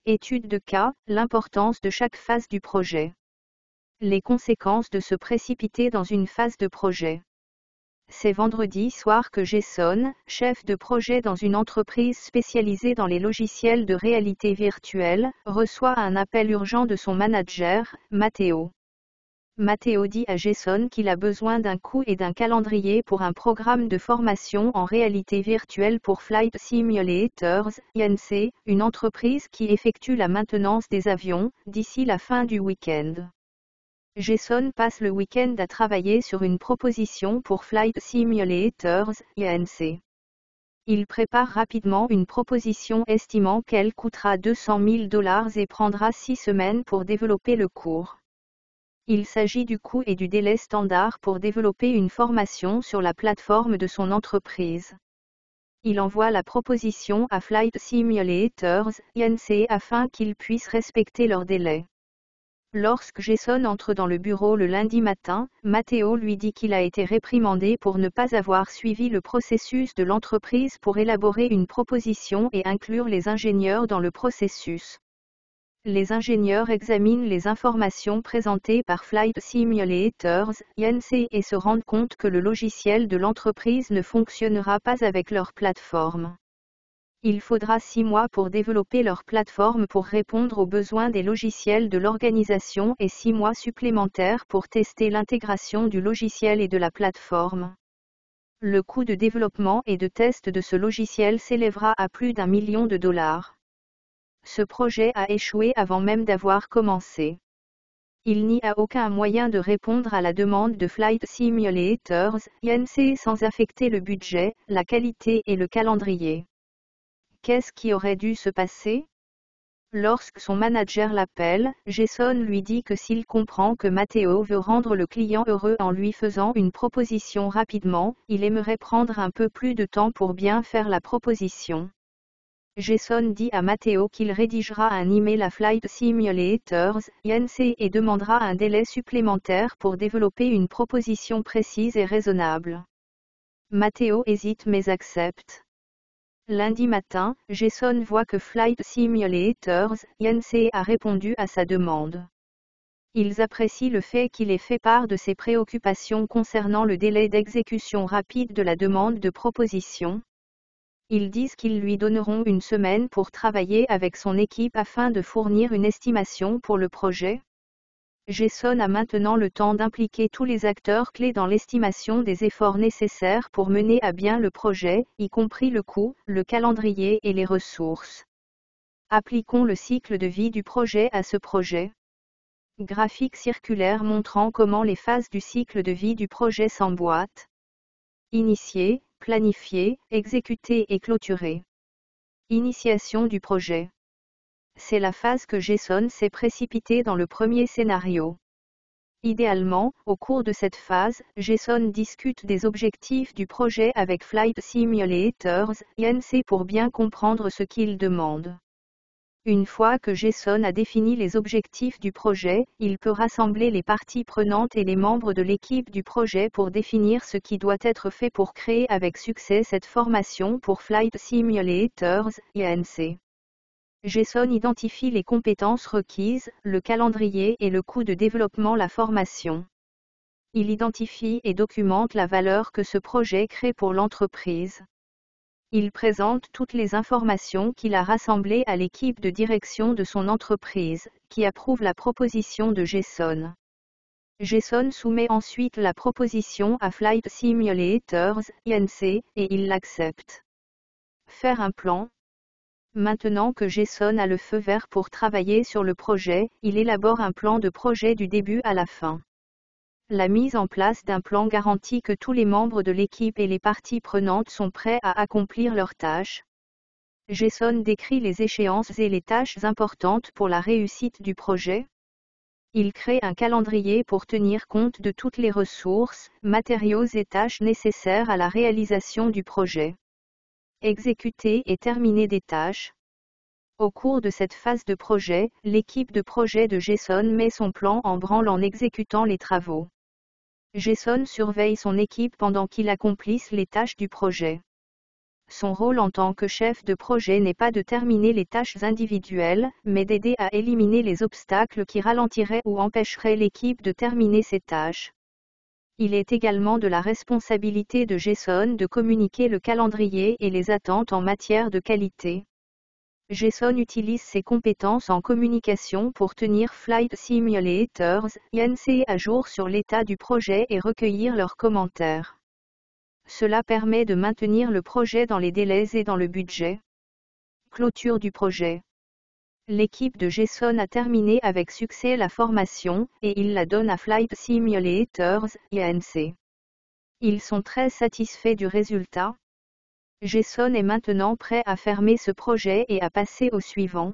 Étude de cas, l'importance de chaque phase du projet. Les conséquences de se précipiter dans une phase de projet. C'est vendredi soir que Jason, chef de projet dans une entreprise spécialisée dans les logiciels de réalité virtuelle, reçoit un appel urgent de son manager, Matteo. Matteo dit à Jason qu'il a besoin d'un coût et d'un calendrier pour un programme de formation en réalité virtuelle pour Flight Simulators, Inc., une entreprise qui effectue la maintenance des avions, d'ici la fin du week-end. Jason passe le week-end à travailler sur une proposition pour Flight Simulators, Inc. Il prépare rapidement une proposition estimant qu'elle coûtera $200 000 et prendra 6 semaines pour développer le cours. Il s'agit du coût et du délai standard pour développer une formation sur la plateforme de son entreprise. Il envoie la proposition à Flight Simulators, Inc. afin qu'ils puissent respecter leur délai. Lorsque Jason entre dans le bureau le lundi matin, Matteo lui dit qu'il a été réprimandé pour ne pas avoir suivi le processus de l'entreprise pour élaborer une proposition et inclure les ingénieurs dans le processus. Les ingénieurs examinent les informations présentées par Flight Simulators, Inc. et se rendent compte que le logiciel de l'entreprise ne fonctionnera pas avec leur plateforme. Il faudra 6 mois pour développer leur plateforme pour répondre aux besoins des logiciels de l'organisation et 6 mois supplémentaires pour tester l'intégration du logiciel et de la plateforme. Le coût de développement et de test de ce logiciel s'élèvera à plus d'1 million de dollars. Ce projet a échoué avant même d'avoir commencé. Il n'y a aucun moyen de répondre à la demande de Flight Simulators, Inc. sans affecter le budget, la qualité et le calendrier. Qu'est-ce qui aurait dû se passer? Lorsque son manager l'appelle, Jason lui dit que s'il comprend que Matteo veut rendre le client heureux en lui faisant une proposition rapidement, il aimerait prendre un peu plus de temps pour bien faire la proposition. Jason dit à Matteo qu'il rédigera un email à Flight Simulators, Inc. et demandera un délai supplémentaire pour développer une proposition précise et raisonnable. Matteo hésite mais accepte. Lundi matin, Jason voit que Flight Simulators, Inc. a répondu à sa demande. Ils apprécient le fait qu'il ait fait part de ses préoccupations concernant le délai d'exécution rapide de la demande de proposition. Ils disent qu'ils lui donneront une semaine pour travailler avec son équipe afin de fournir une estimation pour le projet. Jason a maintenant le temps d'impliquer tous les acteurs clés dans l'estimation des efforts nécessaires pour mener à bien le projet, y compris le coût, le calendrier et les ressources. Appliquons le cycle de vie du projet à ce projet. Graphique circulaire montrant comment les phases du cycle de vie du projet s'emboîtent. Initier, planifier, exécuter et clôturer. Initiation du projet. C'est la phase que Jason s'est précipité dans le premier scénario. Idéalement, au cours de cette phase, Jason discute des objectifs du projet avec Flight Simulators, Inc. pour bien comprendre ce qu'il demande. Une fois que Jason a défini les objectifs du projet, il peut rassembler les parties prenantes et les membres de l'équipe du projet pour définir ce qui doit être fait pour créer avec succès cette formation pour Flight Simulators, Inc. Jason identifie les compétences requises, le calendrier et le coût de développement la formation. Il identifie et documente la valeur que ce projet crée pour l'entreprise. Il présente toutes les informations qu'il a rassemblées à l'équipe de direction de son entreprise, qui approuve la proposition de Jason. Jason soumet ensuite la proposition à Flight Simulators, Inc., et il l'accepte. Faire un plan. Maintenant que Jason a le feu vert pour travailler sur le projet, il élabore un plan de projet du début à la fin. La mise en place d'un plan garantit que tous les membres de l'équipe et les parties prenantes sont prêts à accomplir leurs tâches. Jason décrit les échéances et les tâches importantes pour la réussite du projet. Il crée un calendrier pour tenir compte de toutes les ressources, matériaux et tâches nécessaires à la réalisation du projet. Exécuter et terminer des tâches. Au cours de cette phase de projet, l'équipe de projet de Jason met son plan en branle en exécutant les travaux. Jason surveille son équipe pendant qu'ils accomplissent les tâches du projet. Son rôle en tant que chef de projet n'est pas de terminer les tâches individuelles, mais d'aider à éliminer les obstacles qui ralentiraient ou empêcheraient l'équipe de terminer ses tâches. Il est également de la responsabilité de Jason de communiquer le calendrier et les attentes en matière de qualité. Jason utilise ses compétences en communication pour tenir Flight Simulators (INC) à jour sur l'état du projet et recueillir leurs commentaires. Cela permet de maintenir le projet dans les délais et dans le budget. Clôture du projet. L'équipe de Jason a terminé avec succès la formation, et il la donne à Flight Simulators (INC). Ils sont très satisfaits du résultat. Jason est maintenant prêt à fermer ce projet et à passer au suivant.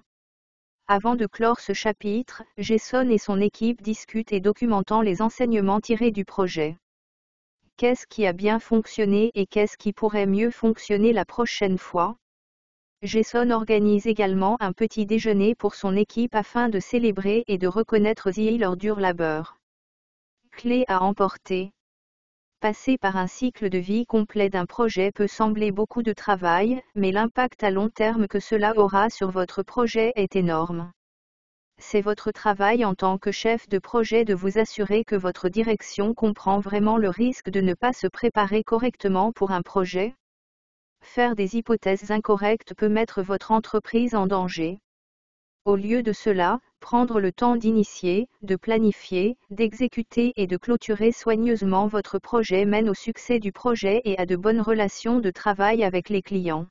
Avant de clore ce chapitre, Jason et son équipe discutent et documentant les enseignements tirés du projet. Qu'est-ce qui a bien fonctionné et qu'est-ce qui pourrait mieux fonctionner la prochaine fois? Jason organise également un petit déjeuner pour son équipe afin de célébrer et de reconnaître leur dur labeur. Clé à emporter. Passer par un cycle de vie complet d'un projet peut sembler beaucoup de travail, mais l'impact à long terme que cela aura sur votre projet est énorme. C'est votre travail en tant que chef de projet de vous assurer que votre direction comprend vraiment le risque de ne pas se préparer correctement pour un projet. Faire des hypothèses incorrectes peut mettre votre entreprise en danger. Au lieu de cela, prendre le temps d'initier, de planifier, d'exécuter et de clôturer soigneusement votre projet mène au succès du projet et à de bonnes relations de travail avec les clients.